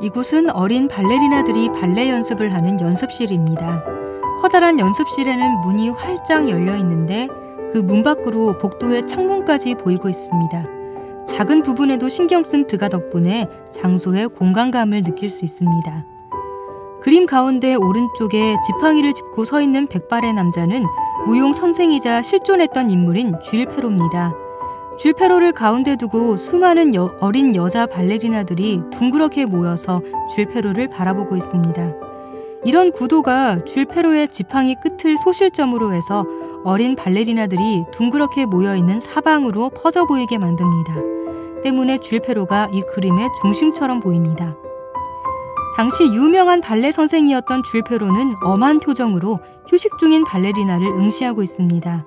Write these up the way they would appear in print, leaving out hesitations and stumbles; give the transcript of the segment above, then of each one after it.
이곳은 어린 발레리나들이 발레 연습을 하는 연습실입니다. 커다란 연습실에는 문이 활짝 열려 있는데 그 문 밖으로 복도의 창문까지 보이고 있습니다. 작은 부분에도 신경 쓴 드가 덕분에 장소의 공간감을 느낄 수 있습니다. 그림 가운데 오른쪽에 지팡이를 짚고 서 있는 백발의 남자는 무용 선생이자 실존했던 인물인 쥘 페로입니다. 쥘 페로를 가운데 두고 수많은 어린 여자 발레리나들이 둥그렇게 모여서 쥘 페로를 바라보고 있습니다. 이런 구도가 쥘 페로의 지팡이 끝을 소실점으로 해서 어린 발레리나들이 둥그렇게 모여있는 사방으로 퍼져 보이게 만듭니다. 때문에 쥘 페로가 이 그림의 중심처럼 보입니다. 당시 유명한 발레 선생이었던 쥘 페로는 엄한 표정으로 휴식 중인 발레리나를 응시하고 있습니다.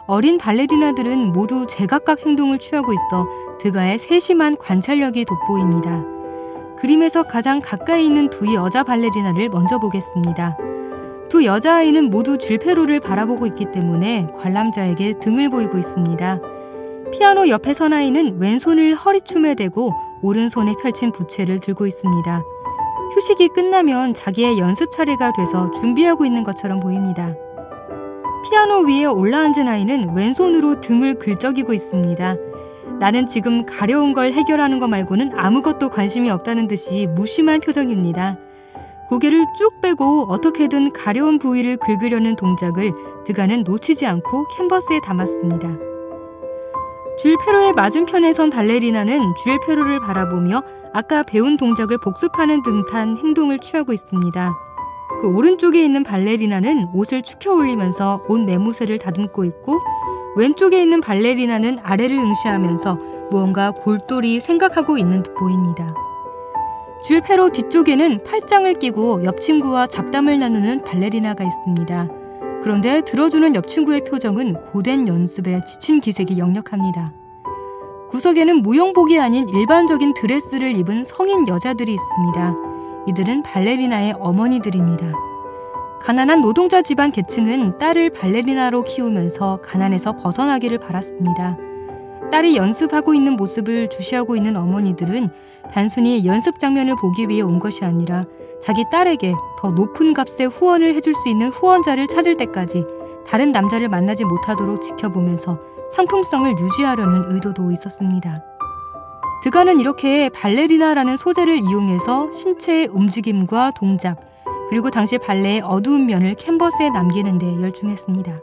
어린 발레리나들은 모두 제각각 행동을 취하고 있어 드가의 세심한 관찰력이 돋보입니다. 그림에서 가장 가까이 있는 두 여자 발레리나를 먼저 보겠습니다. 두 여자아이는 모두 쥘 페로를 바라보고 있기 때문에 관람자에게 등을 보이고 있습니다. 피아노 옆에 선 아이는 왼손을 허리춤에 대고 오른손에 펼친 부채를 들고 있습니다. 휴식이 끝나면 자기의 연습 차례가 돼서 준비하고 있는 것처럼 보입니다. 피아노 위에 올라앉은 아이는 왼손으로 등을 긁적이고 있습니다. 나는 지금 가려운 걸 해결하는 것 말고는 아무것도 관심이 없다는 듯이 무심한 표정입니다. 고개를 쭉 빼고 어떻게든 가려운 부위를 긁으려는 동작을 드가는 놓치지 않고 캔버스에 담았습니다. 쥘 페로의 맞은편에 선 발레리나는 쥘 페로를 바라보며 아까 배운 동작을 복습하는 듯한 행동을 취하고 있습니다. 그 오른쪽에 있는 발레리나는 옷을 축혀 올리면서 옷 매무새를 다듬고 있고 왼쪽에 있는 발레리나는 아래를 응시하면서 무언가 골똘히 생각하고 있는 듯 보입니다. 쥘 페로 뒤쪽에는 팔짱을 끼고 옆 친구와 잡담을 나누는 발레리나가 있습니다. 그런데 들어주는 옆 친구의 표정은 고된 연습에 지친 기색이 역력합니다. 구석에는 무용복이 아닌 일반적인 드레스를 입은 성인 여자들이 있습니다. 이들은 발레리나의 어머니들입니다. 가난한 노동자 집안 계층은 딸을 발레리나로 키우면서 가난에서 벗어나기를 바랐습니다. 딸이 연습하고 있는 모습을 주시하고 있는 어머니들은 단순히 연습 장면을 보기 위해 온 것이 아니라 자기 딸에게 더 높은 값의 후원을 해줄 수 있는 후원자를 찾을 때까지 다른 남자를 만나지 못하도록 지켜보면서 상품성을 유지하려는 의도도 있었습니다. 드가는 이렇게 발레리나라는 소재를 이용해서 신체의 움직임과 동작, 그리고 당시 발레의 어두운 면을 캔버스에 남기는 데 열중했습니다.